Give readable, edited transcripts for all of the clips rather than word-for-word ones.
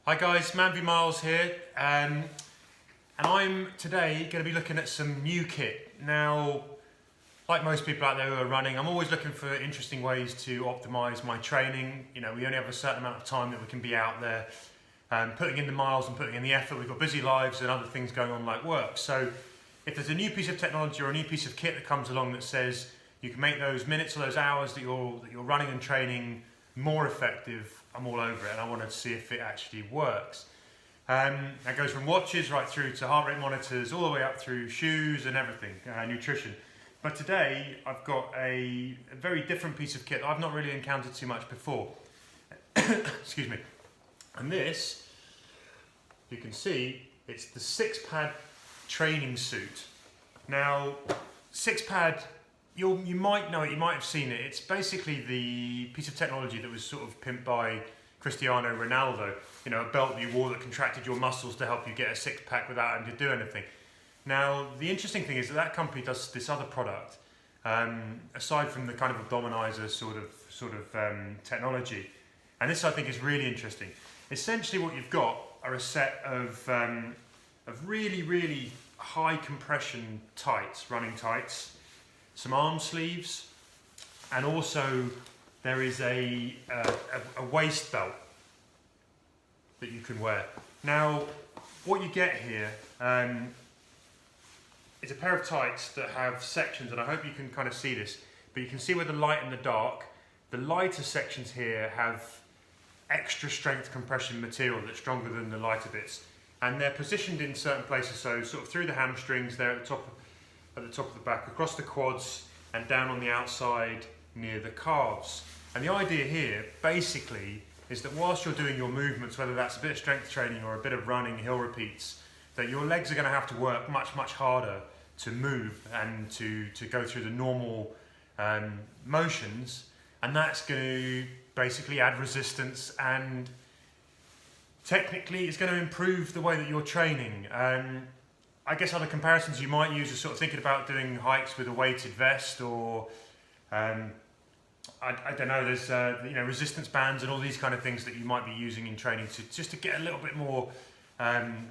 Hi guys, Manvy Miles here, and I'm today going to be looking at some new kit. Now, like most people out there who are running, I'm always looking for interesting ways to optimise my training. You know, we only have a certain amount of time that we can be out there, putting in the miles and putting in the effort. We've got busy lives and other things going on like work. So if there's a new piece of technology or a new piece of kit that comes along that says you can make those minutes or those hours that you're running and training more effective, I'm all over it, and I wanted to see if it actually works. That goes from watches right through to heart rate monitors, all the way up through shoes and everything, nutrition. But today I've got a very different piece of kit that I've not really encountered too much before. Excuse me. And this, you can see, it's the Sixpad training suit. Now, Sixpad, you might know it, you might have seen it. It's basically the piece of technology that was sort of pimped by Cristiano Ronaldo. You know, a belt that you wore that contracted your muscles to help you get a six-pack without having to do anything. Now, the interesting thing is that company does this other product, aside from the kind of optimizer sort of technology. And this I think is really interesting. Essentially what you've got are a set of really, really high compression tights, running tights, some arm sleeves, and also there is a waist belt that you can wear. Now, what you get here is a pair of tights that have sections, and I hope you can kind of see this, but you can see where the light and the dark. The lighter sections here have extra strength compression material that's stronger than the lighter bits, and they're positioned in certain places, so sort of through the hamstrings, there at the top of the back, across the quads, and down on the outside near the calves. And the idea here basically is that whilst you're doing your movements, whether that's a bit of strength training or a bit of running, hill repeats, that your legs are going to have to work much, much harder to move and to go through the normal motions, and that's going to basically add resistance, and technically it's going to improve the way that you're training. I guess other comparisons you might use are sort of thinking about doing hikes with a weighted vest, or I don't know, there's resistance bands and all these kind of things that you might be using in training just to get a little bit more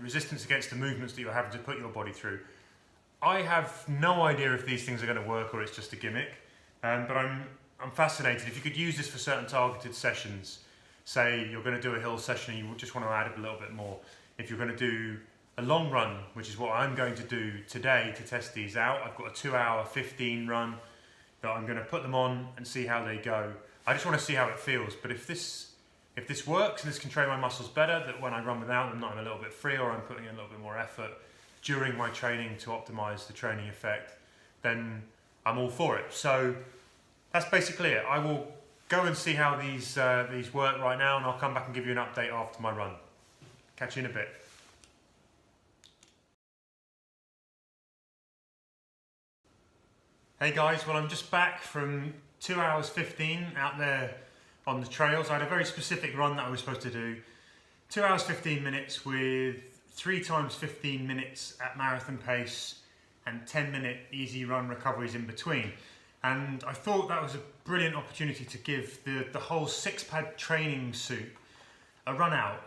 resistance against the movements that you're having to put your body through. I have no idea if these things are going to work or it's just a gimmick, but I'm fascinated. If you could use this for certain targeted sessions, say you're going to do a hill session and you just want to add a little bit more. If you're going to do a long run, which is what I'm going to do today to test these out. I've got a 2-hour 15 run that I'm going to put them on and see how they go. I just want to see how it feels, but if this works and this can train my muscles better, that when I run without them, I'm a little bit free, or I'm putting in a little bit more effort during my training to optimize the training effect, then I'm all for it. So that's basically it. I will go and see how these work right now, and I'll come back and give you an update after my run. Catch you in a bit. Hey guys, well I'm just back from 2 hours 15 out there on the trails. I had a very specific run that I was supposed to do. 2 hours 15 minutes with 3 times 15 minutes at marathon pace and 10-minute easy run recoveries in between. And I thought that was a brilliant opportunity to give the whole Sixpad training suit a run out.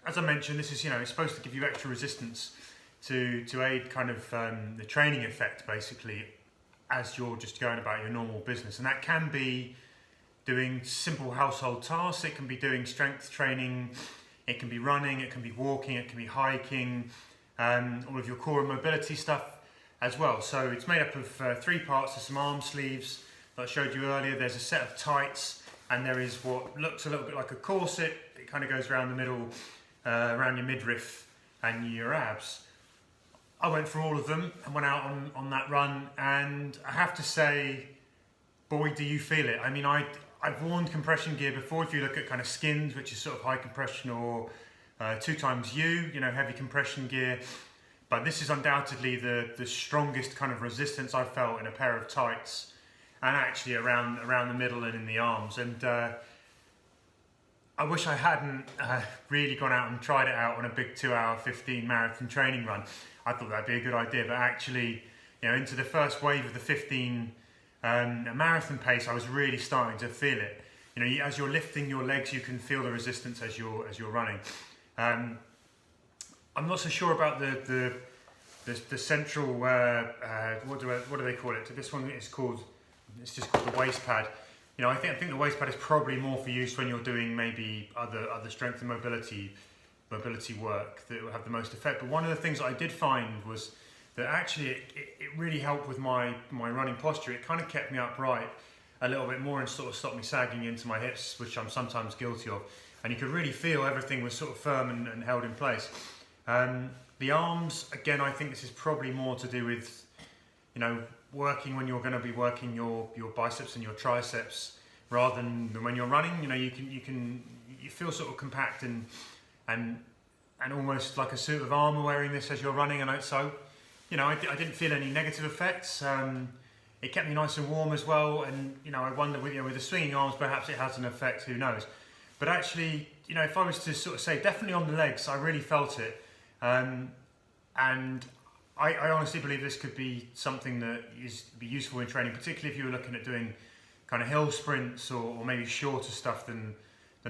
As I mentioned, this is, it's supposed to give you extra resistance to aid kind of the training effect basically, as you're just going about your normal business. And that can be doing simple household tasks, it can be doing strength training, it can be running, it can be walking, it can be hiking, all of your core and mobility stuff as well. So it's made up of 3 parts. There's some arm sleeves that I showed you earlier, there's a set of tights, and there is what looks a little bit like a corset. It kind of goes around the middle, around your midriff and your abs. I went for all of them and went out on that run, and I have to say, boy, do you feel it. I mean, I've worn compression gear before. If you look at kind of Skins, which is sort of high compression, or 2XU, heavy compression gear. But this is undoubtedly the strongest kind of resistance I've felt in a pair of tights, and actually around the middle and in the arms. And I wish I hadn't really gone out and tried it out on a big 2-hour 15 marathon training run. I thought that'd be a good idea, but actually, into the first wave of the 15 marathon pace, I was really starting to feel it. As you're lifting your legs, you can feel the resistance as you're running. I'm not so sure about the central, what do they call it? This one is called, it's just called the waist pad. You know, I think the waist pad is probably more for use when you're doing maybe other strength and mobility work that will have the most effect. But one of the things I did find was that actually it really helped with my running posture. It kind of kept me upright a little bit more and sort of stopped me sagging into my hips, which I'm sometimes guilty of. And you could really feel everything was sort of firm and held in place. The arms, again, I think this is probably more to do with, you know, working when you're going to be working your biceps and your triceps rather than when you're running. You know, you feel sort of compact and almost like a suit of armour wearing this as you're running. And so, you know, I didn't feel any negative effects. It kept me nice and warm as well. And, you know, I wonder with the swinging arms, perhaps it has an effect, who knows. But actually, you know, if I was to sort of say, definitely on the legs, I really felt it. And I honestly believe this could be something that be useful in training, particularly if you were looking at doing kind of hill sprints or maybe shorter stuff than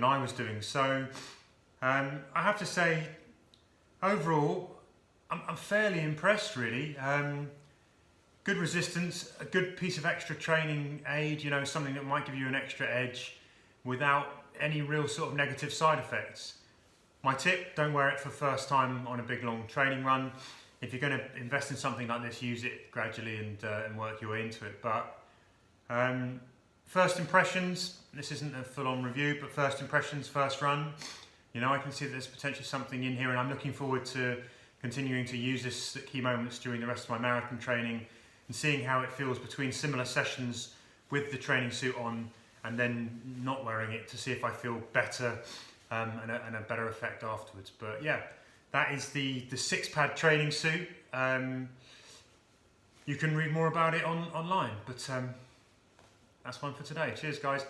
I was doing. So I have to say, overall, I'm fairly impressed, really. Good resistance, a good piece of extra training aid, you know, something that might give you an extra edge without any real sort of negative side effects. My tip, don't wear it for first time on a big long training run. If you're going to invest in something like this, use it gradually and work your way into it. But first impressions, this isn't a full-on review, but first impressions, first run, you know, I can see that there's potentially something in here, and I'm looking forward to continuing to use this at key moments during the rest of my marathon training and seeing how it feels between similar sessions with the training suit on and then not wearing it to see if I feel better and a better effect afterwards. But yeah, that is the Sixpad training suit. You can read more about it online, but that's one for today. Cheers, guys.